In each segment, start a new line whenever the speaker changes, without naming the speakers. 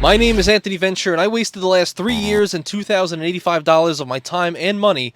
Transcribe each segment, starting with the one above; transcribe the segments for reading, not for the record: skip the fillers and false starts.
My name is Anthony Venture, and I wasted the last 3 years and $2,085 of my time and money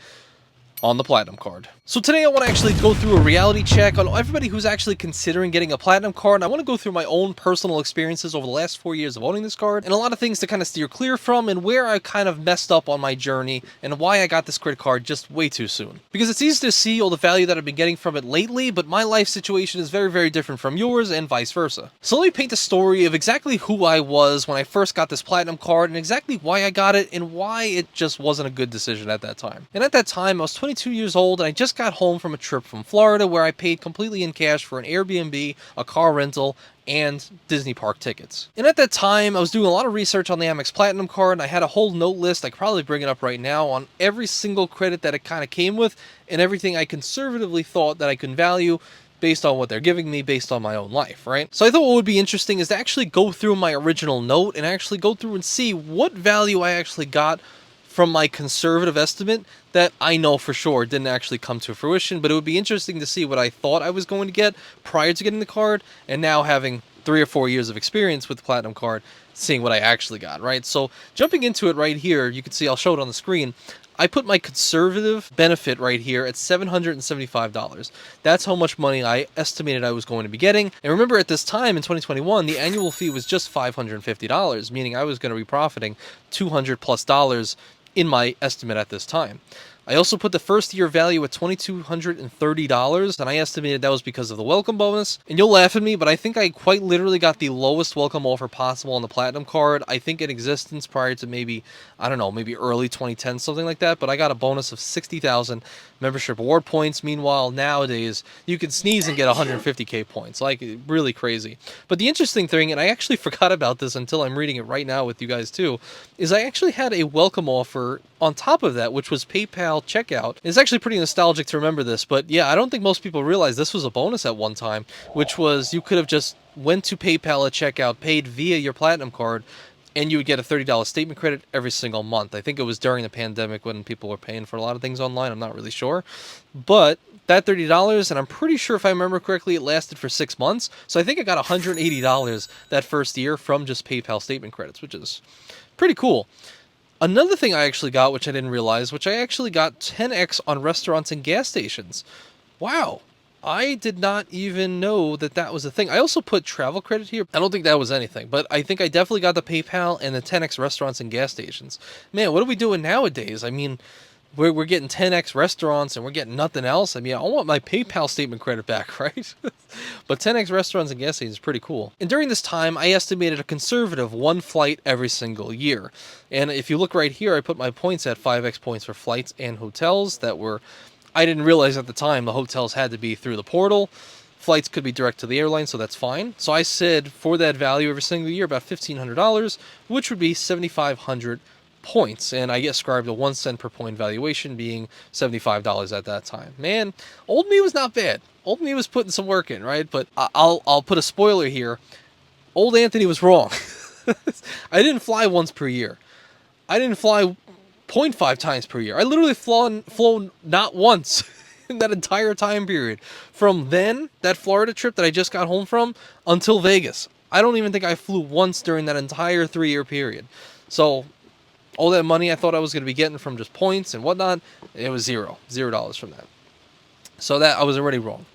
on the Platinum card. So today I want to actually go through a reality check on everybody who's actually considering getting a Platinum card, and I want to go through my own personal experiences over the last 4 years of owning this card, and a lot of things to kind of steer clear from, and where I kind of messed up on my journey, and why I got this credit card just way too soon. Because it's easy to see all the value that I've been getting from it lately, but my life situation is very, very different from yours, and vice versa. So let me paint a story of exactly who I was when I first got this Platinum card, and exactly why I got it, and why it just wasn't a good decision at that time. And at that time, I was 22 years old, and I just got home from a trip from Florida where I paid completely in cash for an Airbnb, a car rental, and Disney park tickets. And at that time, I was doing a lot of research on the Amex Platinum card, and I had a whole note list, I could probably bring it up right now, on every single credit that it kind of came with, and everything I conservatively thought that I could value based on what they're giving me, based on my own life, right? So I thought what would be interesting is to actually go through my original note and actually go through and see what value I actually got from my conservative estimate that I know for sure didn't actually come to fruition, but it would be interesting to see what I thought I was going to get prior to getting the card, and now having 3 or 4 years of experience with the Platinum card, seeing what I actually got, right? So jumping into it right here, you can see, I'll show it on the screen, I put my conservative benefit right here at $775. That's how much money I estimated I was going to be getting. And remember, at this time in 2021, the annual fee was just $550, meaning I was going to be profiting $200+ in my estimate at this time. I also put the first year value at $2,230, and I estimated that was because of the welcome bonus. And you'll laugh at me, but I think I quite literally got the lowest welcome offer possible on the Platinum card, I think in existence prior to maybe, I don't know, maybe early 2010, something like that, but I got a bonus of 60,000 membership award points. Meanwhile, nowadays, you can sneeze and get 150k points, like really crazy. But the interesting thing, and I actually forgot about this until I'm reading it right now with you guys too, is I actually had a welcome offer on top of that, which was PayPal checkout. It's actually pretty nostalgic to remember this, but yeah, I don't think most people realize this was a bonus at one time, which was you could have just went to PayPal at checkout, paid via your Platinum card, and you would get a $30 statement credit every single month. I think it was during the pandemic when people were paying for a lot of things online. I'm not really sure. But that $30, and I'm pretty sure if I remember correctly, it lasted for 6 months. So I think I got $180 that first year from just PayPal statement credits, which is pretty cool. Another thing I actually got, which I didn't realize, which I actually got 10x on restaurants and gas stations. Wow. I did not even know that that was a thing. I also put travel credit here. I don't think that was anything, but I think I definitely got the PayPal and the 10x restaurants and gas stations. Man, what are we doing nowadays? I mean, we're getting 10x restaurants and we're getting nothing else. I mean, I want my PayPal statement credit back, right? But 10x restaurants and gas stations is pretty cool. And during this time, I estimated a conservative 1 flight every single year. And if you look right here, I put my points at 5x points for flights and hotels that were, I didn't realize at the time the hotels had to be through the portal. Flights could be direct to the airline, so that's fine. So I said for that value every single year, about $1,500, which would be 7,500 points, and I ascribed a 1 cent per point valuation, being $75 at that time. Man, old me was not bad. Old me was putting some work in, right? But I'll put a spoiler here. Old Anthony was wrong. I didn't fly once per year. I didn't fly 0.5 times per year. I literally flown not once in that entire time period. From then, that Florida trip that I just got home from, until Vegas. I don't even think I flew once during that entire 3-year period. So all that money I thought I was going to be getting from just points and whatnot, it was $0 from that. So that I was already wrong.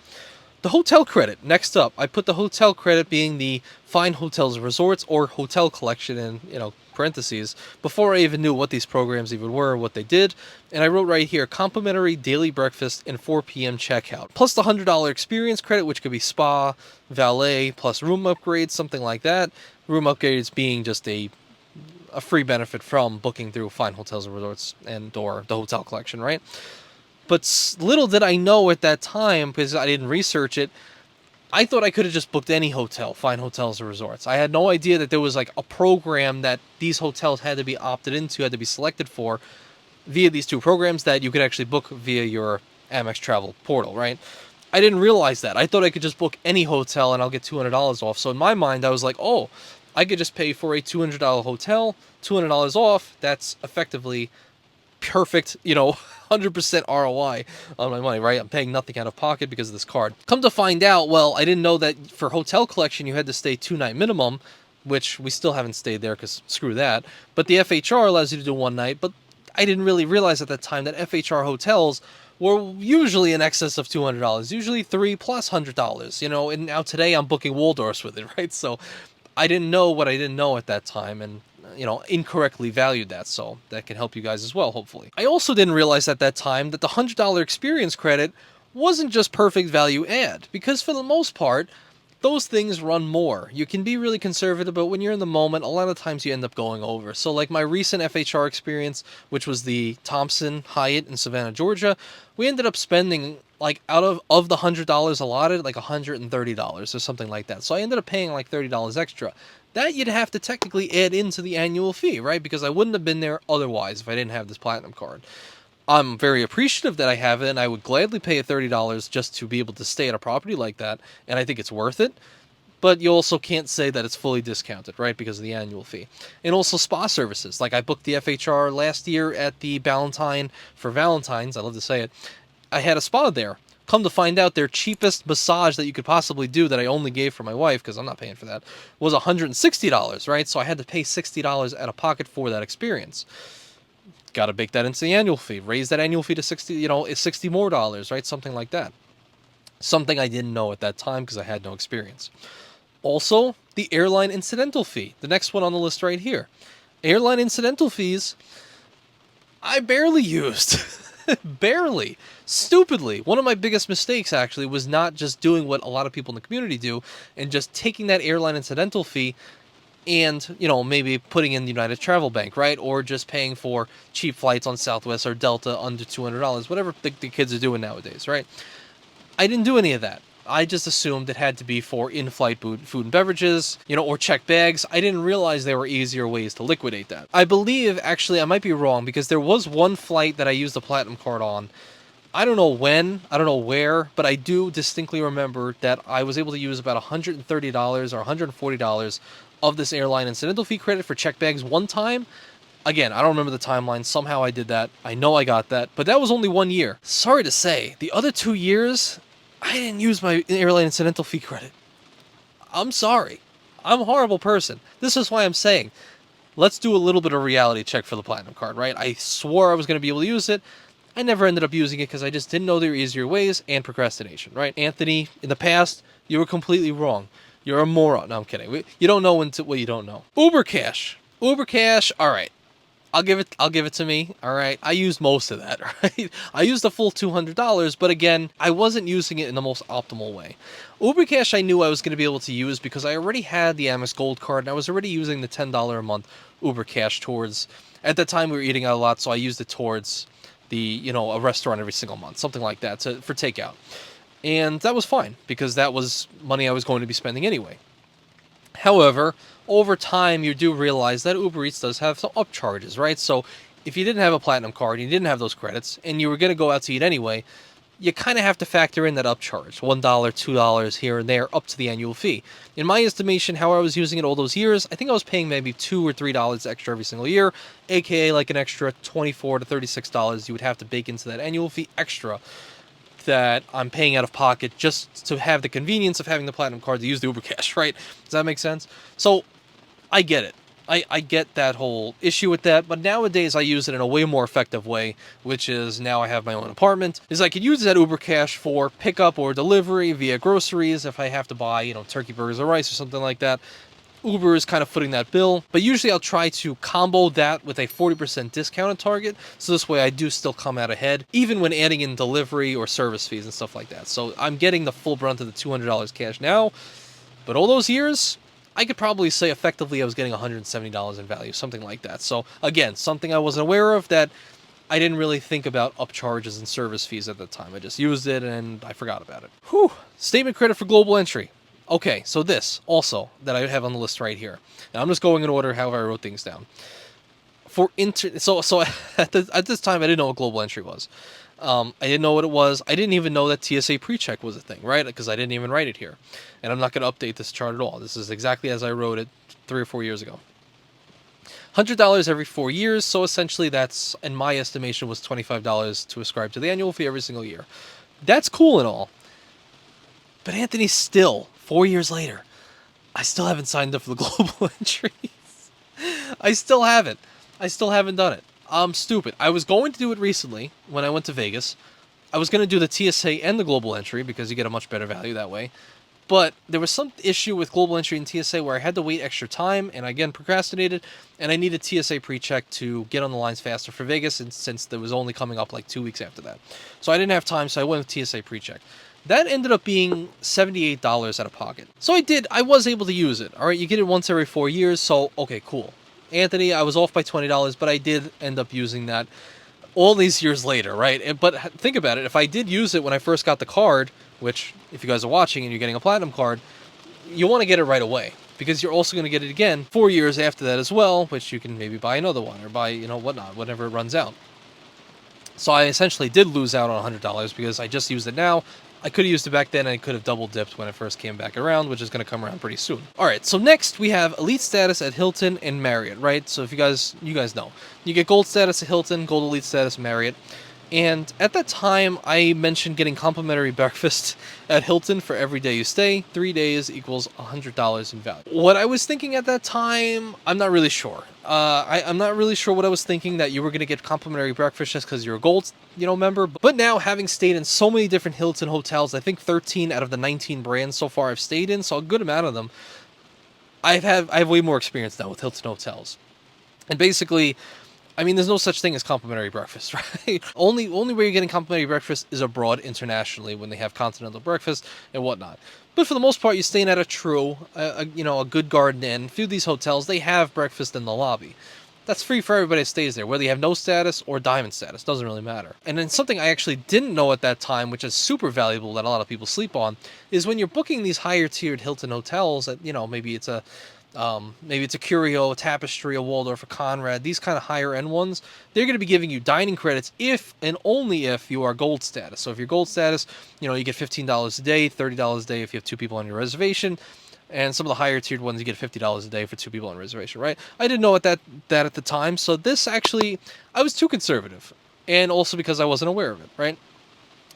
The hotel credit, next up, I put the hotel credit being the Fine Hotels and Resorts, or hotel collection in, parentheses, before I even knew what these programs even were, what they did. And I wrote right here, complimentary daily breakfast and 4 p.m. checkout. Plus the $100 experience credit, which could be spa, valet, plus room upgrades, something like that. Room upgrades being just a free benefit from booking through Fine Hotels and Resorts and or the hotel collection, right? But little did I know at that time, because I didn't research it, I thought I could have just booked any hotel, Fine Hotels and Resorts. I had no idea that there was like a program that these hotels had to be opted into, had to be selected for via these two programs that you could actually book via your Amex travel portal, right? I didn't realize that. I thought I could just book any hotel and I'll get $200 off. So in my mind, I was like, oh, I could just pay for a $200 hotel, $200 off. That's effectively perfect, 100% ROI on my money, right? I'm paying nothing out of pocket because of this card. Come to find out, well, I didn't know that for hotel collection, you had to stay 2-night minimum. which we still haven't stayed there because screw that. But the FHR allows you to do one night, but I didn't really realize at that time that FHR hotels were usually in excess of $200, usually $300 plus $100, and now today I'm booking Waldorfs with it, right? So I didn't know what I didn't know at that time, and incorrectly valued that, so that can help you guys as well, hopefully. I also didn't realize at that time that the $100 experience credit wasn't just perfect value add, because for the most part, those things run more. You can be really conservative, but when you're in the moment, a lot of times you end up going over. So like my recent FHR experience, which was the Thompson Hyatt in Savannah, Georgia, we ended up spending like out of the $100 allotted, like $130 or something like that. So I ended up paying like $30 extra. That you'd have to technically add into the annual fee, right? Because I wouldn't have been there otherwise if I didn't have this platinum card. I'm very appreciative that I have it, and I would gladly pay $30 just to be able to stay at a property like that, and I think it's worth it. But you also can't say that it's fully discounted, right, because of the annual fee. And also spa services. Like I booked the FHR last year at the Ballantine for Valentine's. I love to say it. I had a spa there. Come to find out, their cheapest massage that you could possibly do that I only gave for my wife, because I'm not paying for that, was $160, right? So I had to pay $60 out of pocket for that experience. Got to bake that into the annual fee. Raise that annual fee to 60, it's $60 more, right? Something like that. Something I didn't know at that time because I had no experience. Also, the airline incidental fee. The next one on the list right here. Airline incidental fees, I barely used. Barely. Stupidly. One of my biggest mistakes, actually, was not just doing what a lot of people in the community do and just taking that airline incidental fee and, maybe putting in the United Travel Bank, right? Or just paying for cheap flights on Southwest or Delta under $200, whatever the kids are doing nowadays, right? I didn't do any of that. I just assumed it had to be for in-flight food and beverages, or check bags. I didn't realize there were easier ways to liquidate that. I believe, actually, I might be wrong, because there was one flight that I used the Platinum card on. I don't know when, I don't know where, but I do distinctly remember that I was able to use about $130 or $140 of this airline incidental fee credit for check bags one time. Again, I don't remember the timeline. Somehow I did that. I know I got that, but that was only 1 year. Sorry to say, the other 2 years, I didn't use my airline incidental fee credit. I'm sorry. I'm a horrible person. This is why I'm saying, let's do a little bit of reality check for the Platinum card, right? I swore I was going to be able to use it. I never ended up using it because I just didn't know there were easier ways and procrastination, right? Anthony, in the past, you were completely wrong. You're a moron. No, I'm kidding. You don't know what you don't know. Uber Cash. Uber Cash, all right. I'll give it to me, all right? I used most of that, right? I used the full $200, but again, I wasn't using it in the most optimal way. Uber Cash I knew I was going to be able to use because I already had the Amex Gold card, and I was already using the $10 a month Uber Cash towards, at that time we were eating out a lot, so I used it towards the, a restaurant every single month, something like that, for takeout. And that was fine, because that was money I was going to be spending anyway. However, over time, you do realize that Uber Eats does have some upcharges, right? So if you didn't have a Platinum card, you didn't have those credits, and you were going to go out to eat anyway, you kind of have to factor in that upcharge, $1, $2 here and there, up to the annual fee. In my estimation, how I was using it all those years, I think I was paying maybe $2 or $3 extra every single year, aka like an extra $24 to $36 you would have to bake into that annual fee extra that I'm paying out of pocket just to have the convenience of having the Platinum card to use the Uber Cash, right? Does that make sense? So I get it. I get that whole issue with that, but nowadays I use it in a way more effective way, which is now I have my own apartment, is I could use that Uber Cash for pickup or delivery via groceries if I have to buy, turkey burgers or rice or something like that. Uber is kind of footing that bill, but usually I'll try to combo that with a 40% discounted Target, so this way I do still come out ahead, even when adding in delivery or service fees and stuff like that. So I'm getting the full brunt of the $200 cash now, but all those years, I could probably say effectively I was getting $170 in value, something like that. So again, something I wasn't aware of that I didn't really think about upcharges and service fees at the time. I just used it and I forgot about it. Whew. Statement credit for global entry. Okay, so this also that I have on the list right here. Now I'm just going in order how I wrote things down. So at this time I didn't know what global entry was. I didn't know what it was. I didn't even know that TSA PreCheck was a thing, right? Because I didn't even write it here. And I'm not going to update this chart at all. This is exactly as I wrote it 3 or 4 years ago. $100 every 4 years, so essentially that's, in my estimation, was $25 to ascribe to the annual fee every single year. That's cool and all. But Anthony, still, 4 years later, I still haven't signed up for the global entries. I still haven't. I still haven't done it. I'm stupid. I was going to do it recently when I went to Vegas. I was going to do the TSA and the global entry because you get a much better value that way. But there was some issue with global entry and TSA where I had to wait extra time, and I again procrastinated, and I needed TSA pre-check to get on the lines faster for Vegas, and since there was only coming up like 2 weeks after that. So I didn't have time, so I went with TSA pre-check. That ended up being $78 out of pocket. So I was able to use it. All right, you get it once every 4 years, so okay, cool. Anthony, I was off by $20, but I did end up using that all these years later, right? But think about it. If I did use it when I first got the card, which if you guys are watching and you're getting a platinum card, you want to get it right away because you're also going to get it again 4 years after that as well, which you can maybe buy another one or buy, whatnot, whenever it runs out. So I essentially did lose out on $100 because I just used it now. I could have used it back then, and I could have double dipped when it first came back around, which is going to come around pretty soon. All right, so next we have elite status at Hilton and Marriott, right? So if you guys know, you get gold status at Hilton, gold elite status Marriott. And at that time, I mentioned getting complimentary breakfast at Hilton for every day you stay. 3 days equals $100 in value. What I was thinking at that time, I'm not really sure. I'm not really sure what I was thinking, that you were going to get complimentary breakfast just because you're a gold, member. But now, having stayed in so many different Hilton hotels, I think 13 out of the 19 brands so far I've stayed in, so a good amount of them, I have way more experience now with Hilton hotels. And basically, I mean, there's no such thing as complimentary breakfast, right? Only way you're getting complimentary breakfast is abroad internationally when they have continental breakfast and whatnot. But for the most part, you're staying at a True, a good Garden Inn. A few of these hotels, they have breakfast in the lobby. That's free for everybody that stays there, whether you have no status or diamond status. Doesn't really matter. And then something I actually didn't know at that time, which is super valuable that a lot of people sleep on, is when you're booking these higher tiered Hilton hotels that, maybe it's a Curio, a Tapestry, a Waldorf, a Conrad, these kind of higher end ones, they're going to be giving you dining credits if and only if you are gold status. So if you're gold status, you get $15 a day, $30 a day if you have 2 people on your reservation. And some of the higher tiered ones, you get $50 a day for 2 people on a reservation, right? I didn't know that at the time. So this actually, I was too conservative. And also because I wasn't aware of it, right?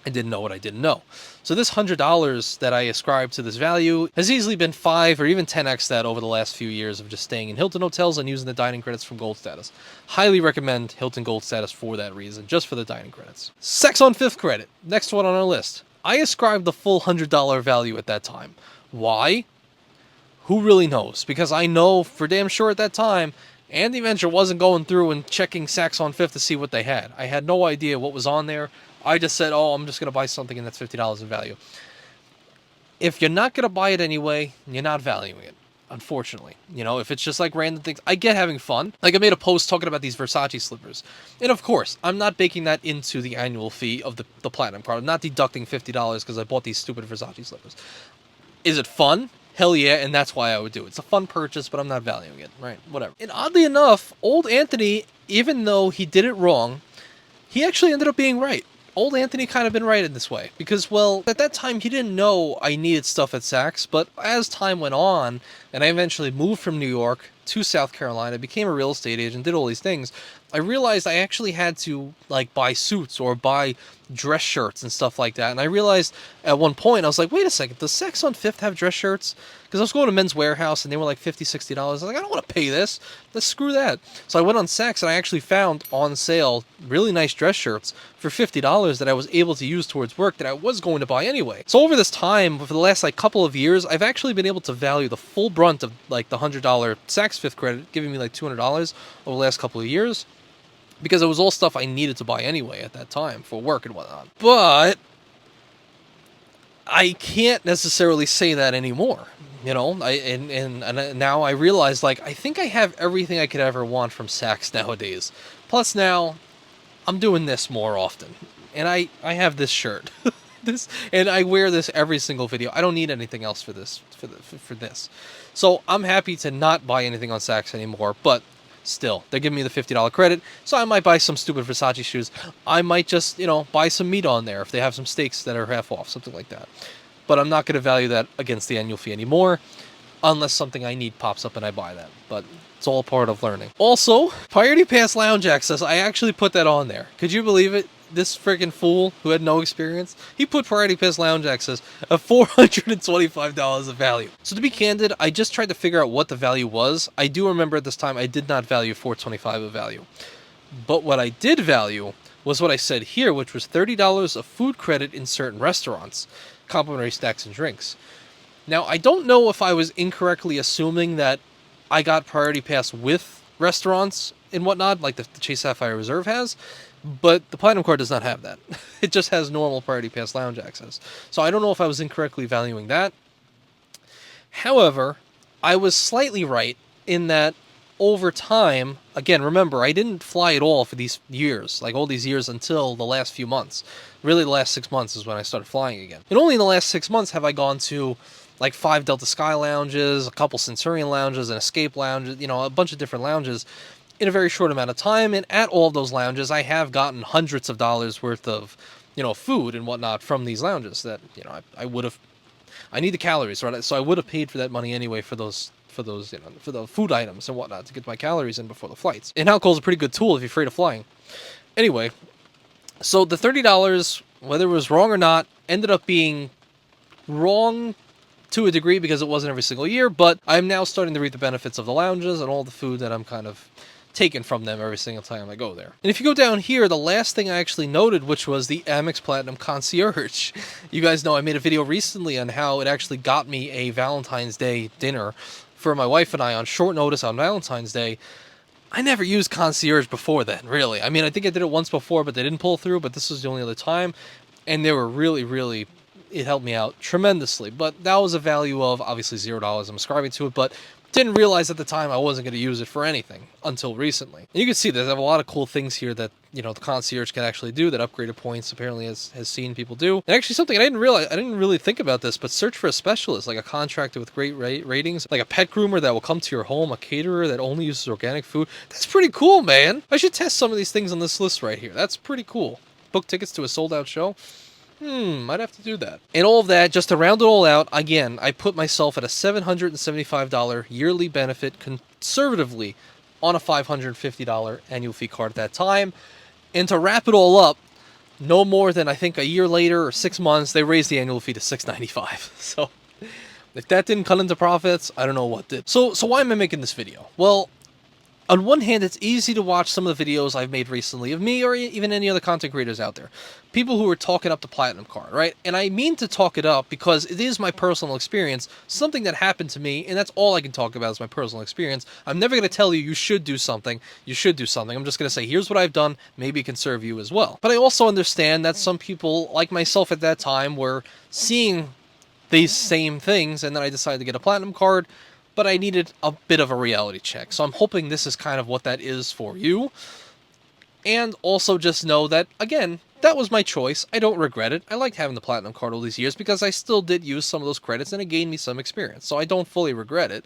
I didn't know what I didn't know. So this $100 that I ascribed to this value has easily been 5 or even 10x that over the last few years of just staying in Hilton hotels and using the dining credits from gold status. Highly recommend Hilton gold status for that reason, just for the dining credits. Sex on Fifth credit, next one on our list. I ascribed the full $100 value at that time. Why? Who really knows? Because I know for damn sure at that time, Andy Venture wasn't going through and checking Saks on Fifth to see what they had. I had no idea what was on there. I just said, I'm just going to buy something and that's $50 in value. If you're not going to buy it anyway, you're not valuing it, unfortunately. If it's just like random things, I get having fun. Like I made a post talking about these Versace slippers. And of course, I'm not baking that into the annual fee of the platinum card. I'm not deducting $50 because I bought these stupid Versace slippers. Is it fun? Hell yeah, and that's why I would do it. It's a fun purchase, but I'm not valuing it, right? Whatever. And oddly enough, old Anthony, even though he did it wrong, he actually ended up being right. Old Anthony kind of been right in this way. Because, well, at that time, he didn't know I needed stuff at Saks, but as time went on, and I eventually moved from New York to South Carolina, became a real estate agent, did all these things, I realized I actually had to, buy suits or buy dress shirts and stuff like that. And I realized at one point, I was like, wait a second, does Saks on Fifth have dress shirts? Because I was going to Men's Warehouse and they were like $50, $60. I was like, I don't want to pay this. Let's screw that. So I went on Saks and I actually found on sale really nice dress shirts for $50 that I was able to use towards work that I was going to buy anyway. So over this time, for the last couple of years, I've actually been able to value the full brunt of the $100 Saks Fifth credit, giving me $200 over the last couple of years. Because it was all stuff I needed to buy anyway at that time for work and whatnot. But I can't necessarily say that anymore. And now I realize, I think I have everything I could ever want from Saks nowadays. Plus now, I'm doing this more often. And I have this shirt. And I wear this every single video. I don't need anything else for this. For this. So I'm happy to not buy anything on Saks anymore, but still, they're giving me the $50 credit, so I might buy some stupid Versace shoes. I might just, buy some meat on there if they have some steaks that are half off, something like that. But I'm not going to value that against the annual fee anymore, unless something I need pops up and I buy that. But it's all part of learning. Also, Priority Pass Lounge Access, I actually put that on there. Could you believe it? this freaking fool who had no experience, he put Priority Pass lounge access at $425 of value. So to be candid, I just tried to figure out what the value was. I do remember at this time I did not value $425 of value. But what I did value was what I said here, which was $30 of food credit in certain restaurants, complimentary snacks and drinks. Now, I don't know if I was incorrectly assuming that I got Priority Pass with restaurants and whatnot, like the Chase Sapphire Reserve has, but the Platinum Card does not have that. It just has normal Priority Pass lounge access. So I don't know if I was incorrectly valuing that. However, I was slightly right in that over time, again, remember, I didn't fly at all for these years, like all these years until the last few months. Really, the last 6 months is when I started flying again. And only in the last 6 months have I gone to like 5 Delta Sky lounges, a couple Centurion lounges, an Escape lounge, a bunch of different lounges in a very short amount of time. And at all of those lounges, I have gotten hundreds of dollars worth of, food and whatnot from these lounges that, I would have, I need the calories, right? So I would have paid for that money anyway for those, for the food items and whatnot to get my calories in before the flights. And alcohol is a pretty good tool if you're afraid of flying. Anyway, so the $30, whether it was wrong or not, ended up being wrong to a degree because it wasn't every single year, but I'm now starting to reap the benefits of the lounges and all the food that I'm kind of taking from them every single time I go there. And if you go down here, the last thing I actually noted, which was the Amex Platinum Concierge. You guys know I made a video recently on how it actually got me a Valentine's Day dinner for my wife and I on short notice on Valentine's Day. I never used Concierge before then, really. I mean, I think I did it once before, but they didn't pull through, but this was the only other time. And they were really, it helped me out tremendously. But that was a value of, obviously, $0 I'm ascribing to it, but didn't realize at the time I wasn't going to use it for anything until recently. And you can see there's a lot of cool things here that, the Concierge can actually do, that Upgraded Points apparently has seen people do. And actually something I didn't really think about this, but search for a specialist, like a contractor with great ratings, like a pet groomer that will come to your home, a caterer that only uses organic food. That's pretty cool, man. I should test some of these things on this list right here. That's pretty cool. Book tickets to a sold-out show. Might have to do that. And all of that, just to round it all out, again, I put myself at a $775 yearly benefit conservatively on a $550 annual fee card at that time. And to wrap it all up, no more than, I think, a year later or 6 months, they raised the annual fee to $695. So if that didn't cut into profits, I don't know what did. So why am I making this video? Well, on one hand, it's easy to watch some of the videos I've made recently of me or even any other content creators out there. People who are talking up the Platinum Card, right? And I mean to talk it up because it is my personal experience, something that happened to me, and that's all I can talk about is my personal experience. I'm never going to tell you should do something. You should do something. I'm just going to say, here's what I've done. Maybe it can serve you as well. But I also understand that some people, like myself at that time, were seeing these same things, and then I decided to get a Platinum Card, but I needed a bit of a reality check. So I'm hoping this is kind of what that is for you. And also just know that, again, that was my choice. I don't regret it. I liked having the Platinum Card all these years because I still did use some of those credits and it gained me some experience. So I don't fully regret it.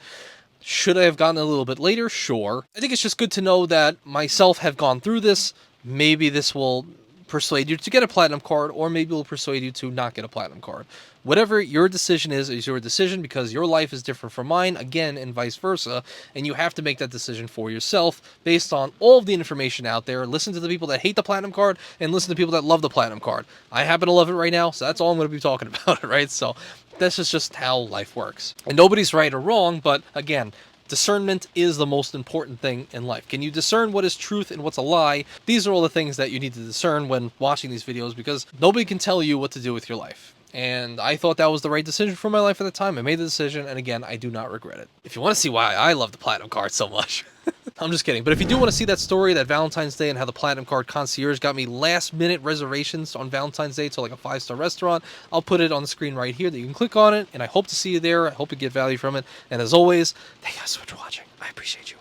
Should I have gotten a little bit later? Sure. I think it's just good to know that myself have gone through this. Maybe this will persuade you to get a Platinum Card, or maybe it will persuade you to not get a Platinum Card. Whatever your decision is your decision, because your life is different from mine, again, and vice versa, and you have to make that decision for yourself based on all of the information out there. Listen to the people that hate the Platinum Card, and listen to people that love the Platinum Card. I happen to love it right now, so that's all I'm going to be talking about, right? So this is just how life works. And nobody's right or wrong, but again, discernment is the most important thing in life. Can you discern what is truth and what's a lie? These are all the things that you need to discern when watching these videos, because nobody can tell you what to do with your life. And I thought that was the right decision for my life at the time. I made the decision, and again, I do not regret it. If you want to see why I love the Platinum Card so much, I'm just kidding. But if you do want to see that story, that Valentine's Day, and how the Platinum Card Concierge got me last-minute reservations on Valentine's Day to like a 5-star restaurant, I'll put it on the screen right here that you can click on it, and I hope to see you there. I hope you get value from it. And as always, thank you guys so much for watching. I appreciate you.